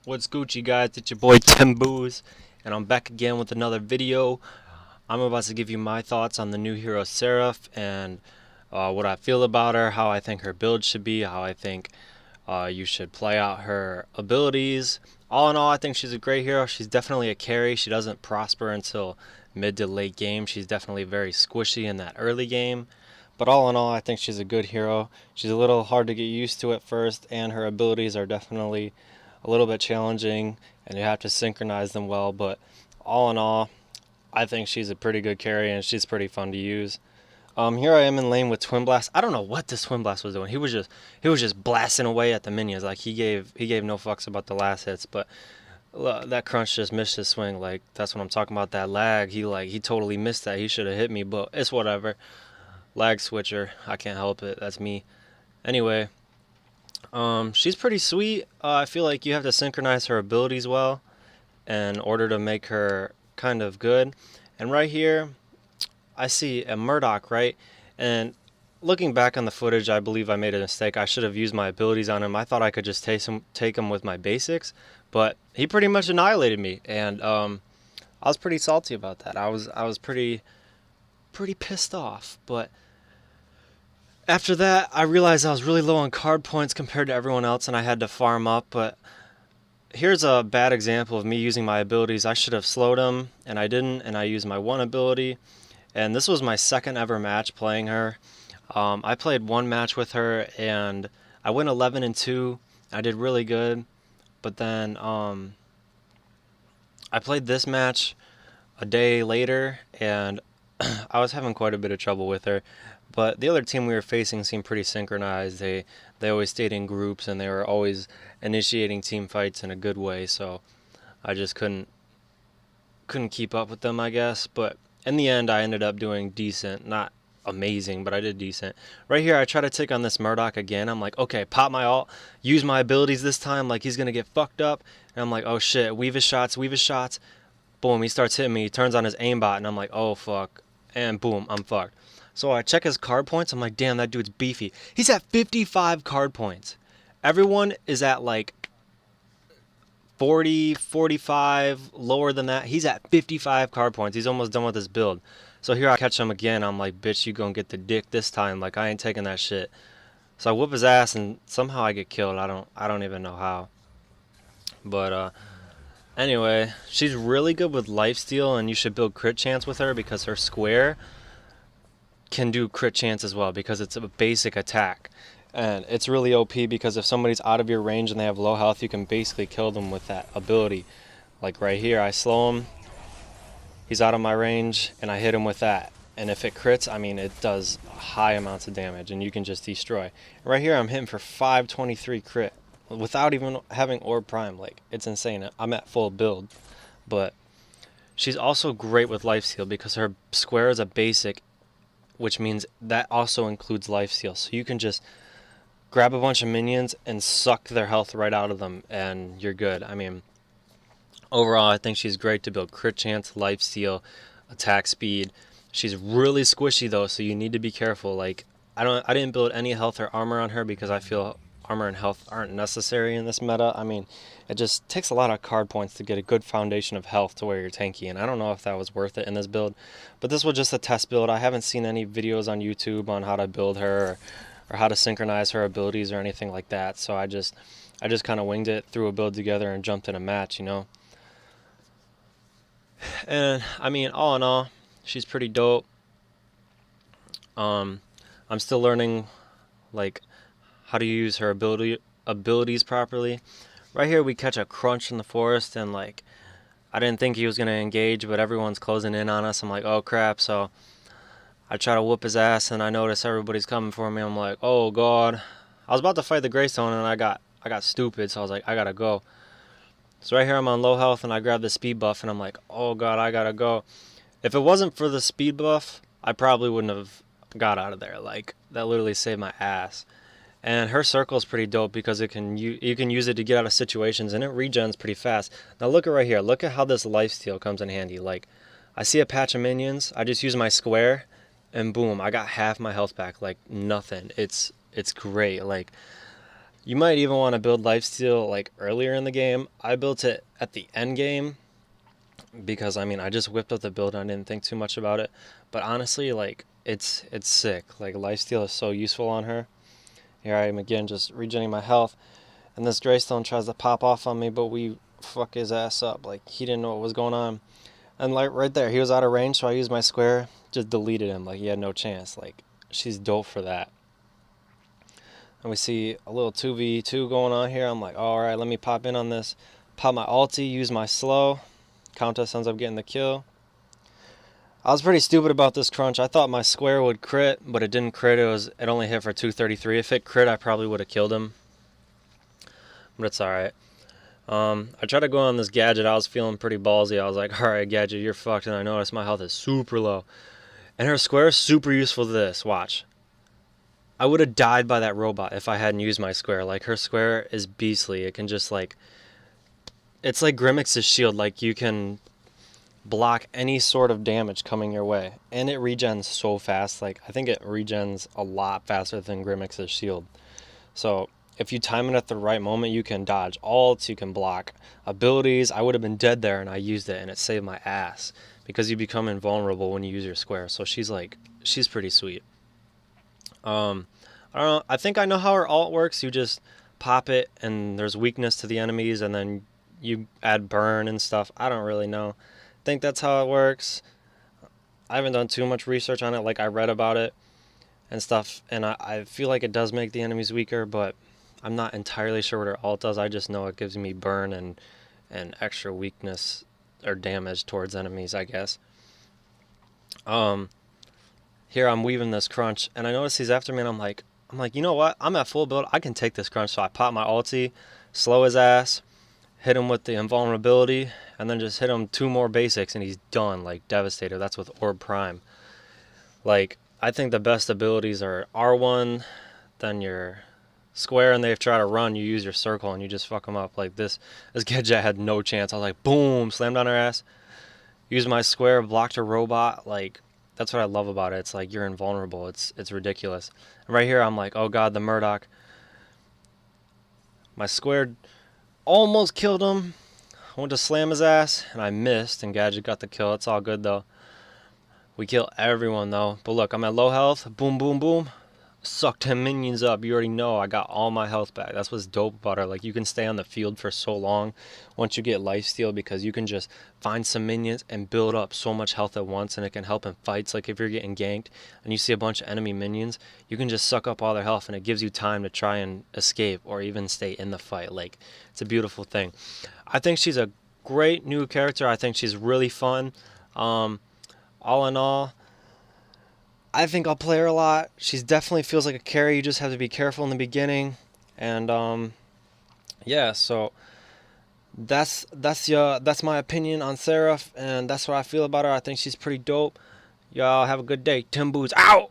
What's Gucci, guys? It's your boy Timboos, and I'm back again with another video. I'm about to give you my thoughts on the new hero Serath and what I feel about her, how I think her build should be, how I think you should play out her abilities. All in all, I think she's a great hero. She's definitely a carry. She doesn't prosper until mid to late game. She's definitely very squishy in that early game. But all in all, I think she's a good hero. She's a little hard to get used to at first, and her abilities are definitely a little bit challenging, and you have to synchronize them well. But all in all, I think she's a pretty good carry, and she's pretty fun to use. Here I am in lane with Twin Blast. I don't know what this Twin Blast was doing. He was just blasting away at the minions. Like he gave no fucks about the last hits. But that crunch just missed his swing. Like that's what I'm talking about. That lag. He totally missed that. He should have hit me. But it's whatever. Lag switcher. I can't help it. That's me. Anyway, she's pretty sweet. I feel like you have to synchronize her abilities well in order to make her kind of good. And right here, I see a Murdoch, right? And looking back on the footage, I believe I made a mistake. I should have used my abilities on him. I thought I could just take him with my basics, but he pretty much annihilated me, and I was pretty salty about that. I was pretty pissed off, but after that, I realized I was really low on card points compared to everyone else, and I had to farm up. But here's a bad example of me using my abilities. I should have slowed him, and I didn't, and I used my one ability. And this was my second ever match playing her. I played one match with her, and I went 11-2. I did really good. But then I played this match a day later, and I was having quite a bit of trouble with her. But the other team we were facing seemed pretty synchronized. They always stayed in groups, and they were always initiating team fights in a good way. So I just couldn't keep up with them, I guess. But in the end, I ended up doing decent. Not amazing, but I did decent. Right here, I try to take on this Murdoch again. I'm like, okay, pop my ult, use my abilities this time. Like he's gonna get fucked up. And I'm like, oh shit, weave his shots. Boom, he starts hitting me. He turns on his aimbot, and I'm like, oh fuck. And boom, I'm fucked. So I check his card points. I'm like, damn, that dude's beefy. He's at 55 card points. Everyone is at like 40, 45, lower than that. He's at 55 card points. He's almost done with his build. So here I catch him again. I'm like, bitch, you gonna get the dick this time. Like, I ain't taking that shit. So I whoop his ass, and somehow I get killed. I don't even know how. But anyway, she's really good with lifesteal, and you should build crit chance with her because her square can do crit chance as well because it's a basic attack. And it's really OP because if somebody's out of your range and they have low health, you can basically kill them with that ability. Like right here, I slow him, he's out of my range, and I hit him with that. And if it crits, I mean, it does high amounts of damage, and you can just destroy. Right here, I'm hitting for 523 crit without even having Orb Prime. Like, it's insane. I'm at full build. But she's also great with lifesteal because her square is a basic, which means that also includes lifesteal. So you can just grab a bunch of minions and suck their health right out of them, and you're good. I mean, overall, I think she's great to build crit chance, lifesteal, attack speed. She's really squishy though, so you need to be careful. Like, I didn't build any health or armor on her because I feel armor and health aren't necessary in this meta. I mean, it just takes a lot of card points to get a good foundation of health to where you're tanky, and I don't know if that was worth it in this build. But this was just a test build. I haven't seen any videos on YouTube on how to build her or how to synchronize her abilities or anything like that. So I just kind of winged it, threw a build together, and jumped in a match, you know. And I mean, all in all, she's pretty dope. I'm still learning like how to use her abilities properly. Right here, we catch a crunch in the forest, and like I didn't think he was gonna engage, but everyone's closing in on us. I'm like, oh crap! So I try to whoop his ass, and I notice everybody's coming for me. I'm like, oh god! I was about to fight the Greystone, and I got stupid, so I was like, I gotta go. So right here, I'm on low health, and I grab the speed buff, and I'm like, oh god, I gotta go. If it wasn't for the speed buff, I probably wouldn't have got out of there. Like, that literally saved my ass. And her circle is pretty dope because you can use it to get out of situations, and it regens pretty fast. Now look at right here. Look at how this lifesteal comes in handy. Like, I see a patch of minions. I just use my square, and boom, I got half my health back. Like nothing. It's great. Like, You might even want to build lifesteal like earlier in the game. I built it at the end game because I mean I just whipped up the build and I didn't think too much about it. But honestly, like it's sick. Like lifesteal is so useful on her. Here I am again, just regenerating my health, and this Greystone tries to pop off on me, but we fuck his ass up. Like he didn't know what was going on, and like right there, he was out of range, so I used my square, just deleted him. Like he had no chance. Like she's dope for that. And we see a little 2v2 going on here. I'm like, all right, let me pop in on this. Pop my ulti, use my slow. Countess ends up getting the kill. I was pretty stupid about this crunch. I thought my square would crit, but it didn't crit. It only hit for 233. If it crit, I probably would have killed him. But it's alright. I tried to go on this gadget. I was feeling pretty ballsy. I was like, alright, gadget, you're fucked. And I noticed my health is super low. And her square is super useful to this. Watch. I would have died by that robot if I hadn't used my square. Like, her square is beastly. It can just, like... It's like Grimmix's shield. Like, you can block any sort of damage coming your way. And it regens so fast. Like, I think it regens a lot faster than Grimmix's shield. So, if you time it at the right moment, you can dodge ults, you can block abilities. I would have been dead there, and I used it, and it saved my ass. Because you become invulnerable when you use your square. So, she's pretty sweet. I don't know. I think I know how her ult works. You just pop it, and there's weakness to the enemies, and then you add burn and stuff. I don't really know. I think that's how it works. I haven't done too much research on it. Like, I read about it and stuff, and I feel like it does make the enemies weaker, but I'm not entirely sure what her ult does. I just know it gives me burn and extra weakness or damage towards enemies, I guess. Here I'm weaving this crunch, and I notice he's after me, and I'm like, you know what? I'm at full build. I can take this crunch. So I pop my ulti, slow his ass, hit him with the invulnerability, and then just hit him 2 more basics, and he's done. Like, Devastator. That's with Orb Prime. Like, I think the best abilities are R1, then your square, and they try to run. You use your circle, and you just fuck them up. Like, this Gedget had no chance. I was like, boom, slammed on her ass. Use my square, blocked her robot. Like, that's what I love about it. It's like you're invulnerable. It's ridiculous. And right here, I'm like, oh god, the Murdoch. My square almost killed him. I went to slam his ass, and I missed, and Gadget got the kill. It's all good, though. We kill everyone, though. But look, I'm at low health. Boom, boom, boom. Sucked 10 minions up. You already know I got all my health back. That's what's dope about her. Like, you can stay on the field for so long once you get lifesteal, because you can just find some minions and build up so much health at once, and it can help in fights. Like, if you're getting ganked and you see a bunch of enemy minions, you can just suck up all their health, and it gives you time to try and escape or even stay in the fight. Like, it's a beautiful thing. I think she's a great new character. I think she's really fun. All in all, I think I'll play her a lot. She definitely feels like a carry. You just have to be careful in the beginning. And yeah, so that's my opinion on Serath, and that's what I feel about her. I think she's pretty dope. Y'all have a good day. Timboos out.